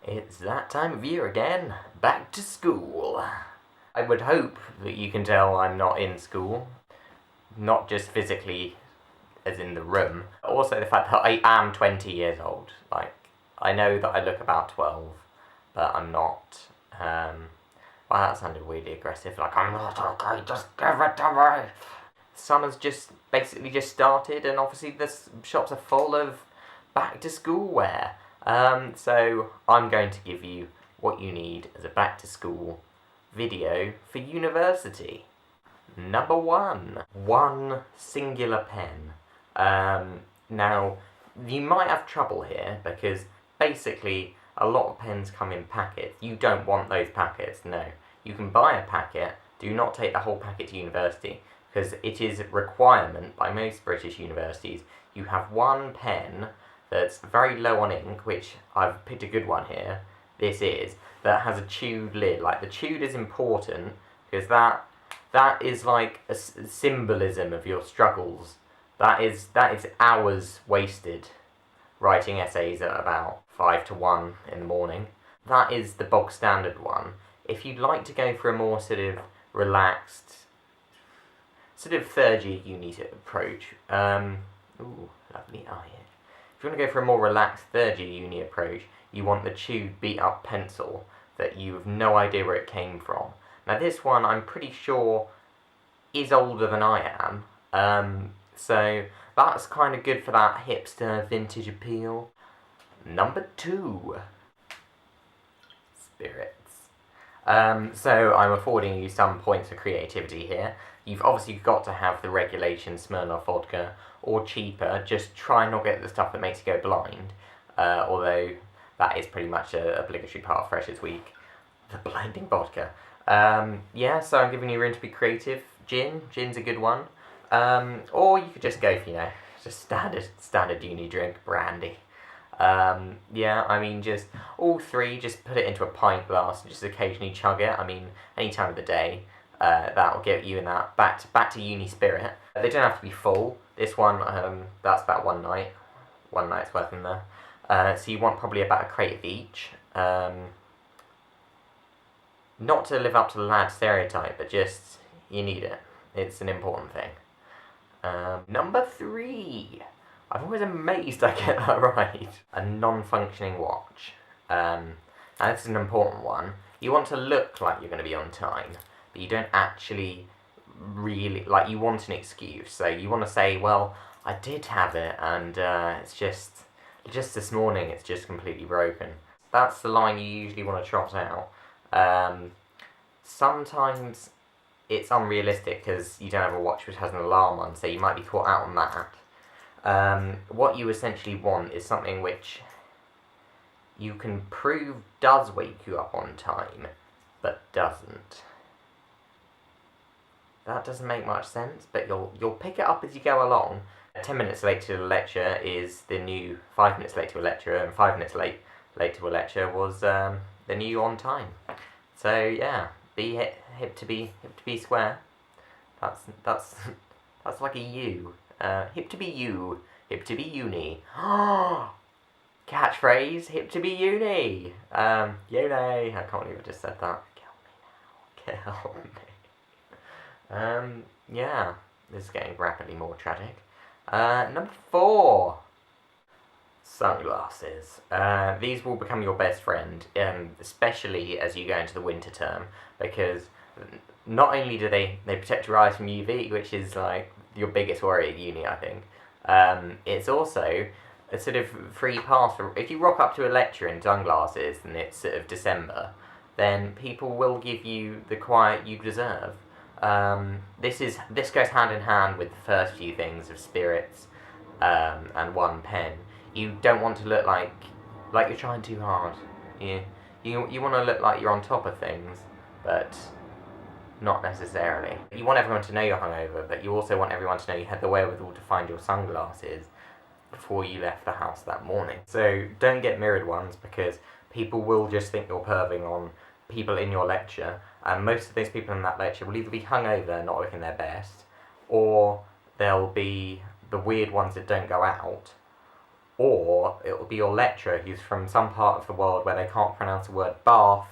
It's that time of year again. Back to school. I would hope that you can tell I'm not in school. Not just physically, as in the room. Also the fact that I am 20 years old. Like, I know that I look about 12, but I'm not. Well, that sounded weirdly aggressive. Like, I'm not okay, just give it to me. Summer's just basically just started, and obviously the shops are full of back to school wear. So I'm going to give you what you need as a back to school video for university. Number one singular pen. Now, you might have trouble here because basically a lot of pens come in packets. You don't want those packets, no. You can buy a packet, do not take the whole packet to university because it is a requirement by most British universities. You have one pen that's very low on ink, which I've picked a good one here, this is, that has a chewed lid. Like, the chewed is important because that is like a symbolism of your struggles. That is hours wasted writing essays at about 5 to 1 in the morning. That is the bog standard one. If you'd like to go for a more sort of relaxed, sort of third year uni approach, ooh, lovely eye. If you want to go for a more relaxed third year uni approach, you want the chewed beat up pencil that you have no idea where it came from. Now this one I'm pretty sure is older than I am, so that's kind of good for that hipster vintage appeal. Number 2, spirits. So I'm affording you some points of creativity here. You've obviously got to have the regulation Smirnoff vodka, or cheaper, just try and not get the stuff that makes you go blind, although that is pretty much an obligatory part of Freshers Week. The blinding vodka. Yeah, so I'm giving you room to be creative. Gin's a good one. Or you could just go for, just standard uni drink, brandy. Yeah, I mean, just all three, just put it into a pint glass and just occasionally chug it. I mean, any time of the day, that'll get you in that back to uni spirit. They don't have to be full. This one, that's about one night's worth in there. So you want probably about a crate of each. Not to live up to the lad stereotype, but just, you need it. It's an important thing. Number 3. I'm always amazed I get that right. A non-functioning watch. Now this is an important one. You want to look like you're going to be on time, but you don't actually really, like, you want an excuse. So you want to say, well, I did have it, and it's just this morning it's just completely broken. That's the line you usually want to trot out. Sometimes it's unrealistic because you don't have a watch which has an alarm on, so you might be caught out on that. What you essentially want is something which you can prove does wake you up on time, but doesn't. That doesn't make much sense, but you'll pick it up as you go along. 10 minutes late to a lecture is the new 5 minutes late to a lecture, and 5 minutes late to a lecture was the new on time. So yeah, be hip to be square. That's like a U. Hip to be you, hip to be uni. Catchphrase, hip to be uni. Uni. I can't believe I just said that. Kill me. Yeah, this is getting rapidly more tragic. Number 4. Sunglasses. These will become your best friend, especially as you go into the winter term, because not only do they protect your eyes from UV, which is like your biggest worry at uni, I think, it's also a sort of free pass for, if you rock up to a lecture in sunglasses and it's sort of December, then people will give you the quiet you deserve. This goes hand in hand with the first few things of spirits and one pen. You don't want to look like you're trying too hard. You want to look like you're on top of things, but not necessarily. You want everyone to know you're hungover, but you also want everyone to know you had the wherewithal to find your sunglasses before you left the house that morning. So don't get mirrored ones, because people will just think you're perving on people in your lecture, and most of those people in that lecture will either be hungover, not looking their best, or they'll be the weird ones that don't go out, or it will be your lecturer who's from some part of the world where they can't pronounce the word bath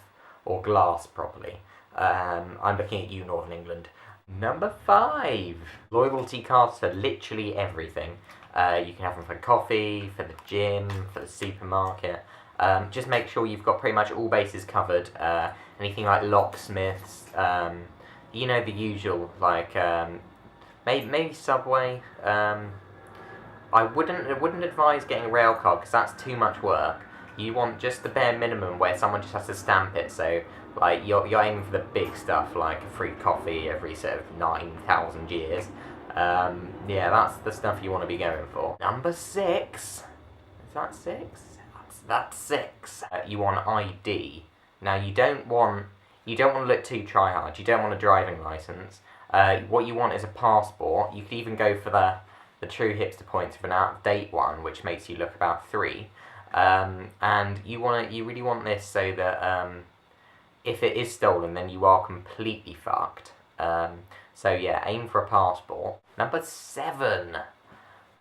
or glass properly. I'm looking at you, Northern England. Number 5, loyalty cards for literally everything. You can have them for coffee, for the gym, for the supermarket. Just make sure you've got pretty much all bases covered. Anything like locksmiths, you know, the usual, like maybe Subway. I wouldn't advise getting a rail card because that's too much work. You want just the bare minimum where someone just has to stamp it. So like you're aiming for the big stuff, like a free coffee every sort of 9,000 years. Yeah, that's the stuff you want to be going for. Number 6. Is that 6? That's 6. You want ID. Now you don't want to look too try hard. You don't want a driving license. What you want is a passport. You could even go for the true hipster points of an out-of-date one, which makes you look about 3. And you really want this so that if it is stolen, then you are completely fucked. So yeah, aim for a passport. Number 7,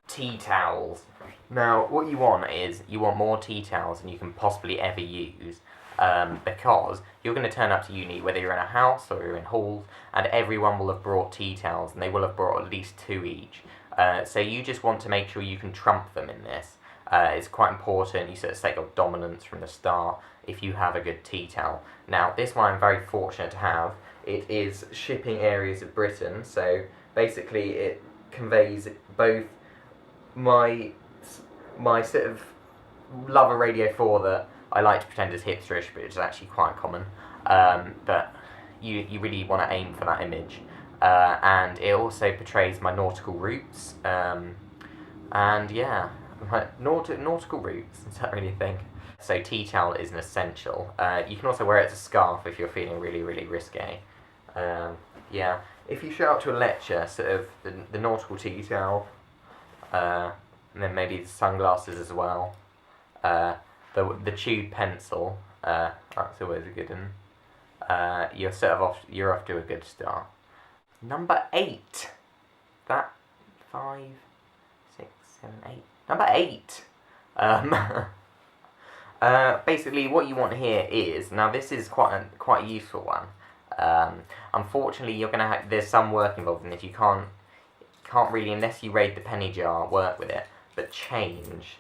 tea towels. Now, what you want is you want more tea towels than you can possibly ever use. Because you're going to turn up to uni, whether you're in a house or you're in halls, and everyone will have brought tea towels, and they will have brought at least 2 each. So you just want to make sure you can trump them in this. It's quite important you sort of set your dominance from the start if you have a good tea towel. Now, this one I'm very fortunate to have. It is shipping areas of Britain, so basically it conveys both my sort of love of Radio 4 that I like to pretend is hipsterish, but it's actually quite common. But you really want to aim for that image. And it also portrays my nautical roots. And yeah, my nautical roots, is that really a thing? So tea towel is an essential. You can also wear it as a scarf if you're feeling really, really risque. Yeah, if you show up to a lecture, sort of the nautical tea towel, and then maybe the sunglasses as well. The chewed pencil, that's always a good one. You're off to a good start. Number 8. That 5, 6, 7, 8. Number 8. Basically, what you want here is, now this is quite a useful one. Unfortunately, you're gonna there's some work involved in it. You can't really, unless you raid the penny jar, work with it. But change,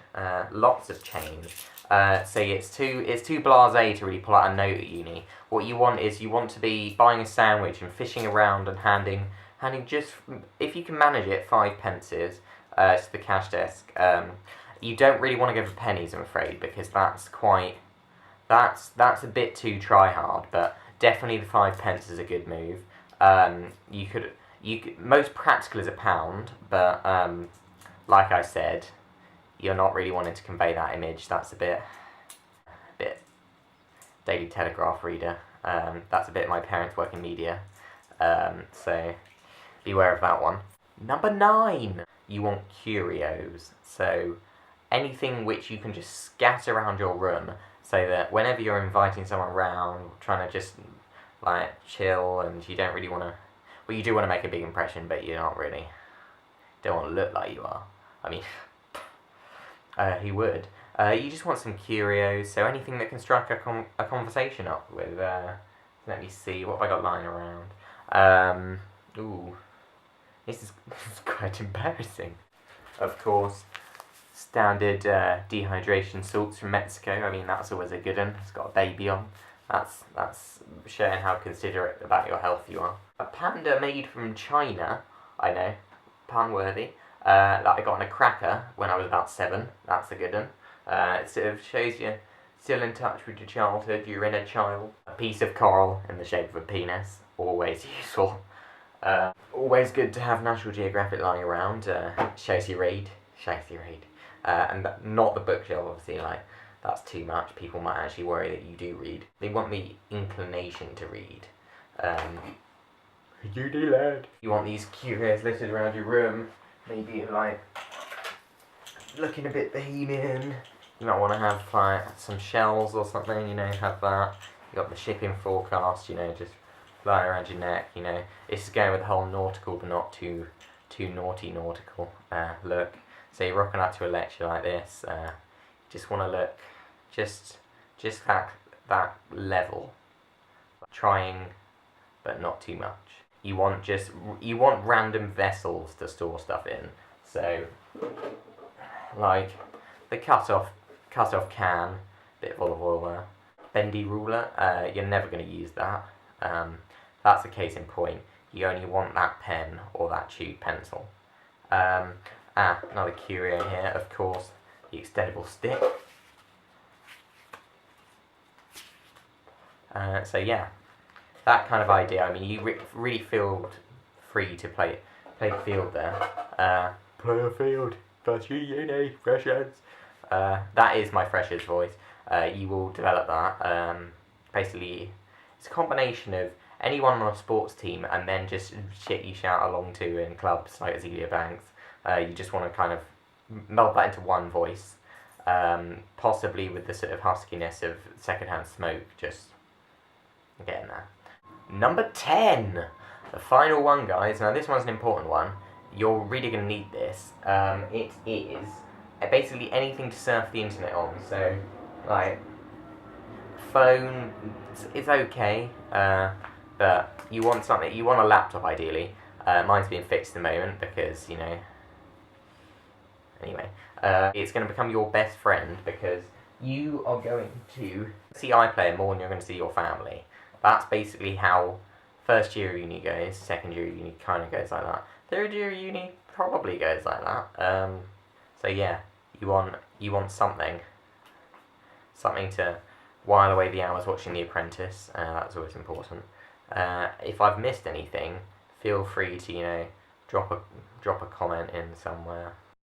lots of change. So it's too blasé to really pull out a note at uni. What you want is to be buying a sandwich and fishing around and handing just, if you can manage it, 5 pences to the cash desk. You don't really want to go for pennies, I'm afraid, because that's a bit too try hard. But definitely the 5 pence is a good move. You could most practical is £1, but like I said, you're not really wanting to convey that image. That's a bit Daily Telegraph reader. That's a bit my parents work in media. So beware of that one. Number 9, you want curios. So anything which you can just scatter around your room, so that whenever you're inviting someone around, trying to just like chill, and you don't really want to. Well, you do want to make a big impression, but you're not really. Don't want to look like you are. I mean, who would? You just want some curios, so anything that can strike a conversation up with. Let me see, what have I got lying around? Ooh, this is quite embarrassing. Of course, standard dehydration salts from Mexico. I mean, that's always a good one. It's got a baby on. That's showing how considerate about your health you are. A panda made from China, I know, pun-worthy, that I got on a cracker when I was about 7. That's a good one. It sort of shows you still in touch with your childhood, your inner child. A piece of coral in the shape of a penis, always useful. Always good to have National Geographic lying around. Shows you read. And not the bookshelf, obviously, like, that's too much. People might actually worry that you do read. They want the inclination to read. You do, lad. You want these curios littered around your room. Maybe, like, looking a bit bohemian. You might want to have, like, some shells or something, you know, have that. You got the shipping forecast, you know, just flying around your neck, you know. This is going with the whole nautical, but not too naughty nautical look. So you're rocking up to a lecture like this, just want to look just that level, trying but not too much. You want random vessels to store stuff in. So like the cut off can, bit of olive oil there. Bendy ruler, you're never going to use that. That's a case in point. You only want that pen or that tube pencil. Another curio here, of course, the extendable stick. So yeah, that kind of idea. I mean, you really feel free to play the field there. Play a field, first year uni, freshers. That is my freshers voice. You will develop that. Basically, it's a combination of anyone on a sports team and then just shit you shout along to in clubs like Azealia Banks. You just want to kind of meld that into one voice, possibly with the sort of huskiness of secondhand smoke, just getting there. Number 10, the final one, guys. Now this one's an important one. You're really going to need this. It is basically anything to surf the internet on. So, like, phone is okay, but you want something. You want a laptop, ideally. Mine's being fixed at the moment because, you know. Anyway, it's going to become your best friend because you are going to see iPlayer more than you're going to see your family. That's basically how first year uni goes. Second year uni kind of goes like that. Third year uni probably goes like that. So yeah, you want something to while away the hours watching The Apprentice. That's always important. If I've missed anything, feel free to drop a comment in somewhere.